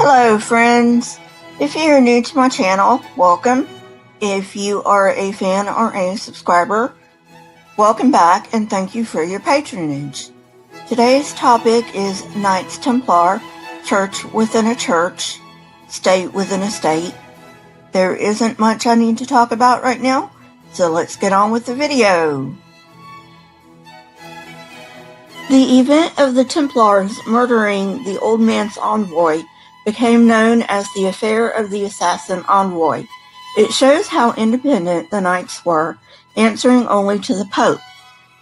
Hello friends, if you're new to my channel, welcome. If you are a fan or a subscriber, welcome back and thank you for your patronage. Today's topic is Knights Templar, church within a church, state within a state. There isn't much I need to talk about right now, so let's get on with the video. The event of the Templars murdering the old man's envoy became known as the affair of the assassin envoy. It shows how independent the Knights were, answering only to the Pope.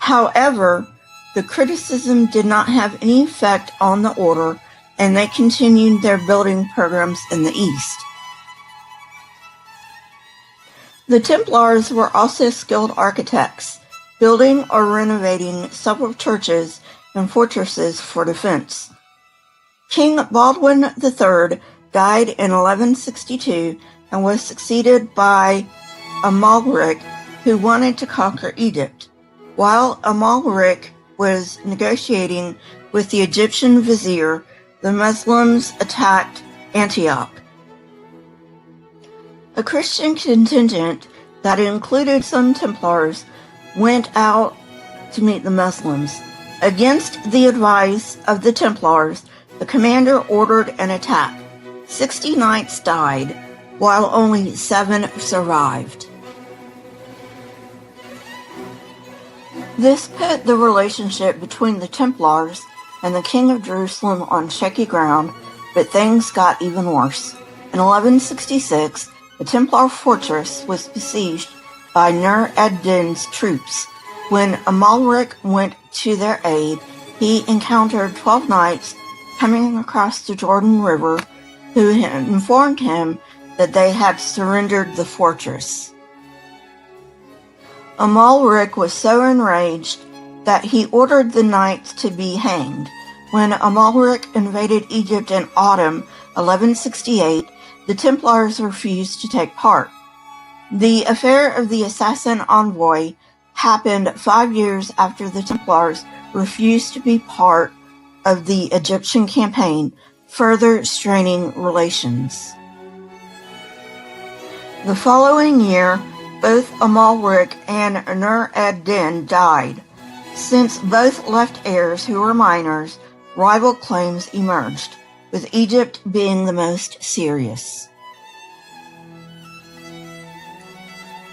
However, the criticism did not have any effect on the order, and they continued their building programs in the East. The Templars were also skilled architects, building or renovating several churches and fortresses for defense. King Baldwin III died in 1162 and was succeeded by Amalric, who wanted to conquer Egypt. While Amalric was negotiating with the Egyptian vizier, the Muslims attacked Antioch. A Christian contingent that included some Templars went out to meet the Muslims. Against the advice of the Templars, the commander ordered an attack. 60 knights died, while only 7 survived. This put the relationship between the Templars and the King of Jerusalem on shaky ground, but things got even worse. In 1166, the Templar fortress was besieged by Nur ad-Din's troops. When Amalric went to their aid, he encountered 12 knights coming across the Jordan River, who informed him that they had surrendered the fortress. Amalric was so enraged that he ordered the knights to be hanged. When Amalric invaded Egypt in autumn 1168, the Templars refused to take part. The affair of the assassin envoy happened 5 years after the Templars refused to be part of the Egyptian campaign, further straining relations. The following year, both Amalric and Nur ad-Din died. Since both left heirs who were minors, rival claims emerged, with Egypt being the most serious.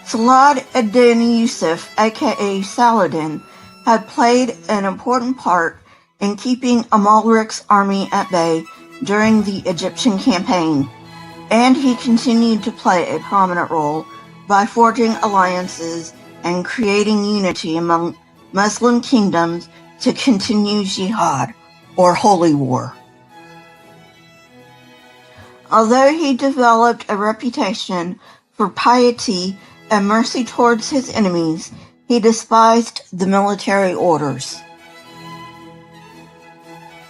Salah ad-Din Yusuf, aka Saladin, had played an important part in keeping Amalric's army at bay during the Egyptian campaign, and he continued to play a prominent role by forging alliances and creating unity among Muslim kingdoms to continue jihad, or holy war. Although he developed a reputation for piety and mercy towards his enemies, he despised the military orders.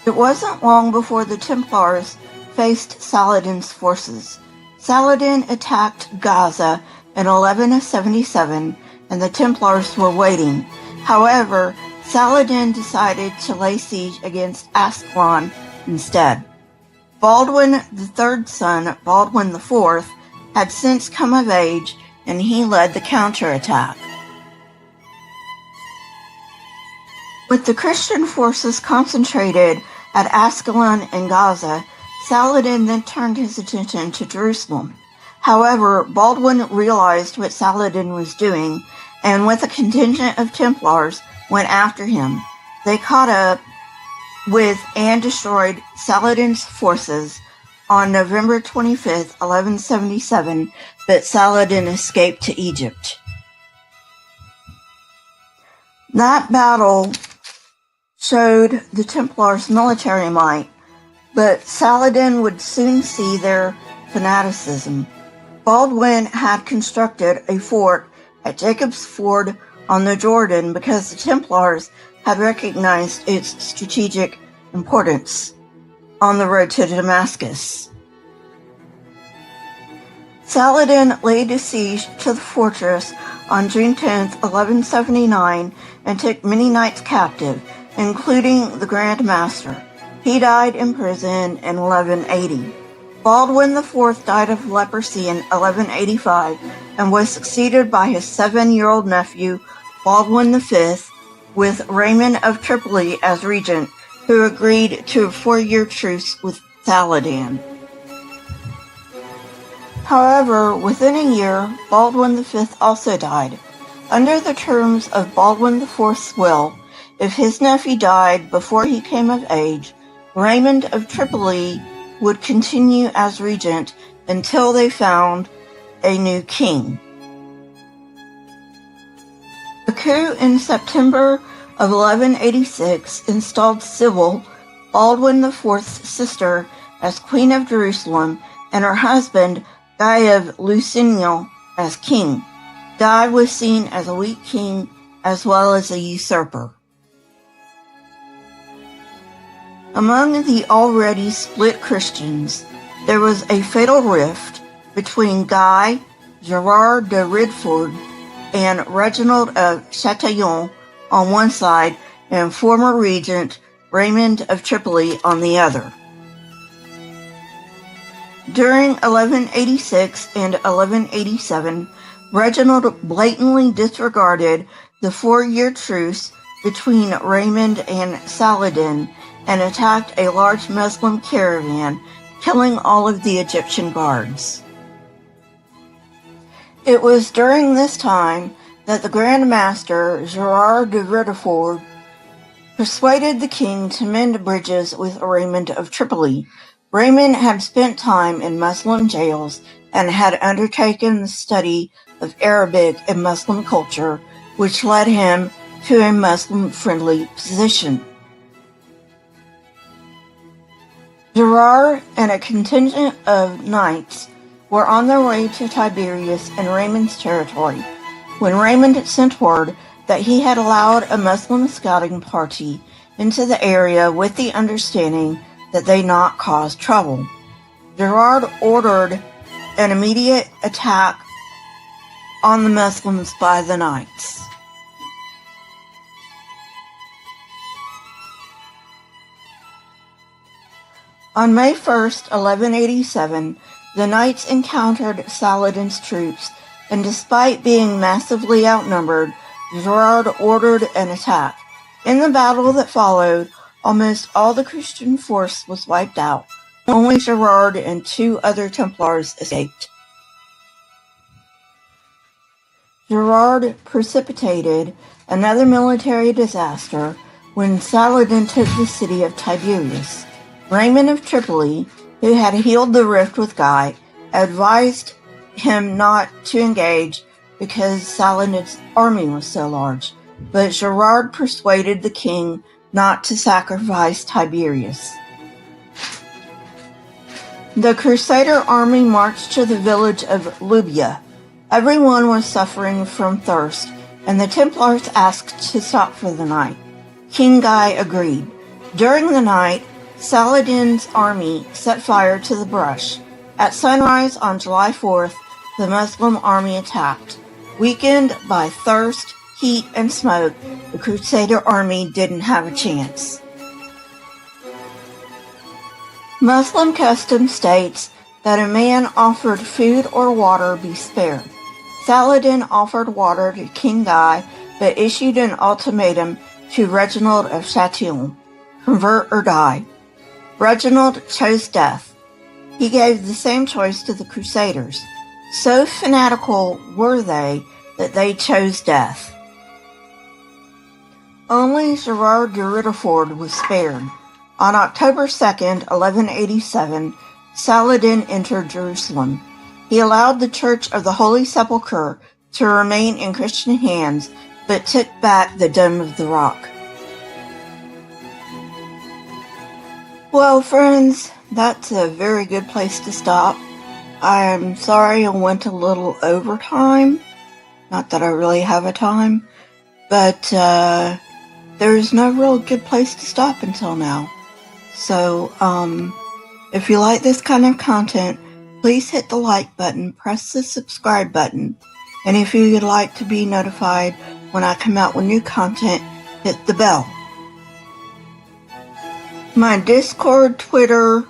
It wasn't long before the Templars faced Saladin's forces. Saladin attacked Gaza in 1177, and the Templars were waiting. However, Saladin decided to lay siege against Ascalon instead. Baldwin III's son, Baldwin IV, had since come of age, and he led the counterattack. With the Christian forces concentrated at Ascalon and Gaza, Saladin then turned his attention to Jerusalem. However, Baldwin realized what Saladin was doing, and with a contingent of Templars, went after him. They caught up with and destroyed Saladin's forces on November 25th, 1177, but Saladin escaped to Egypt. That battle showed the Templars' military might, but Saladin would soon see their fanaticism. Baldwin had constructed a fort at Jacob's Ford on the Jordan because the Templars had recognized its strategic importance on the road to Damascus. Saladin laid siege to the fortress on June 10, 1179, and took many knights captive, including the Grand Master. He died in prison in 1180. Baldwin IV died of leprosy in 1185 and was succeeded by his 7-year-old nephew, Baldwin V, with Raymond of Tripoli as regent, who agreed to a 4-year truce with Saladin. However, within a year, Baldwin V also died. Under the terms of Baldwin IV's will, if his nephew died before he came of age, Raymond of Tripoli would continue as regent until they found a new king. The coup in September of 1186 installed Sybil, Baldwin IV's sister, as Queen of Jerusalem, and her husband, Guy of Lusignan, as king. Guy was seen as a weak king as well as a usurper. Among the already split Christians, there was a fatal rift between Guy, Gerard de Rideford, and Reginald of Chatillon on one side and former regent Raymond of Tripoli on the other. During 1186 and 1187, Reginald blatantly disregarded the 4-year truce between Raymond and Saladin and attacked a large Muslim caravan, killing all of the Egyptian guards. It was during this time that the Grand Master, Gerard de Rideford, persuaded the king to mend bridges with Raymond of Tripoli. Raymond had spent time in Muslim jails and had undertaken the study of Arabic and Muslim culture, which led him to a Muslim-friendly position. Gerard and a contingent of knights were on their way to Tiberias in Raymond's territory when Raymond sent word that he had allowed a Muslim scouting party into the area with the understanding that they not cause trouble. Gerard ordered an immediate attack on the Muslims by the knights. On May 1st, 1187, the knights encountered Saladin's troops, and despite being massively outnumbered, Gerard ordered an attack. In the battle that followed, almost all the Christian force was wiped out. Only Gerard and 2 other Templars escaped. Gerard precipitated another military disaster when Saladin took the city of Tiberias. Raymond of Tripoli, who had healed the rift with Guy, advised him not to engage because Saladin's army was so large, but Gerard persuaded the king not to sacrifice Tiberias. The Crusader army marched to the village of Lubia. Everyone was suffering from thirst, and the Templars asked to stop for the night. King Guy agreed. During the night, Saladin's army set fire to the brush. At sunrise on July 4th, the Muslim army attacked. Weakened by thirst, heat, and smoke, the Crusader army didn't have a chance. Muslim custom states that a man offered food or water be spared. Saladin offered water to King Guy, but issued an ultimatum to Reginald of Chatillon: convert or die. Reginald chose death. He gave the same choice to the Crusaders. So fanatical were they that they chose death. Only Gerard de Rideford was spared. On October 2nd, 1187, Saladin entered Jerusalem. He allowed the Church of the Holy Sepulchre to remain in Christian hands, but took back the Dome of the Rock. Well, friends, that's a very good place to stop. I'm sorry I went a little over time. Not that I really have a time, but there's no real good place to stop until now. So, if you like this kind of content, please hit the like button, press the subscribe button, and if you would like to be notified when I come out with new content, hit the bell. My Discord, Twitter,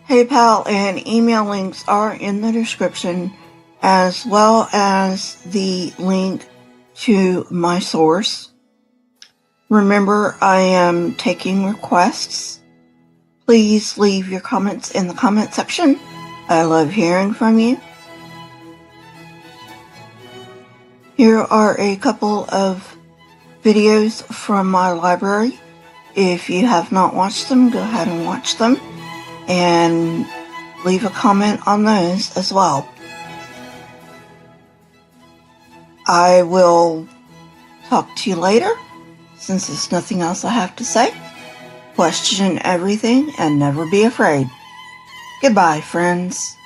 PayPal and email links are in the description, as well as the link to my source. Remember, I am taking requests. Please leave your comments in the comment section. I love hearing from you. Here are a couple of videos from my library. If you have not watched them, go ahead and watch them and leave a comment on those as well. I will talk to you later, since there's nothing else I have to say. Question everything and never be afraid. Goodbye, friends.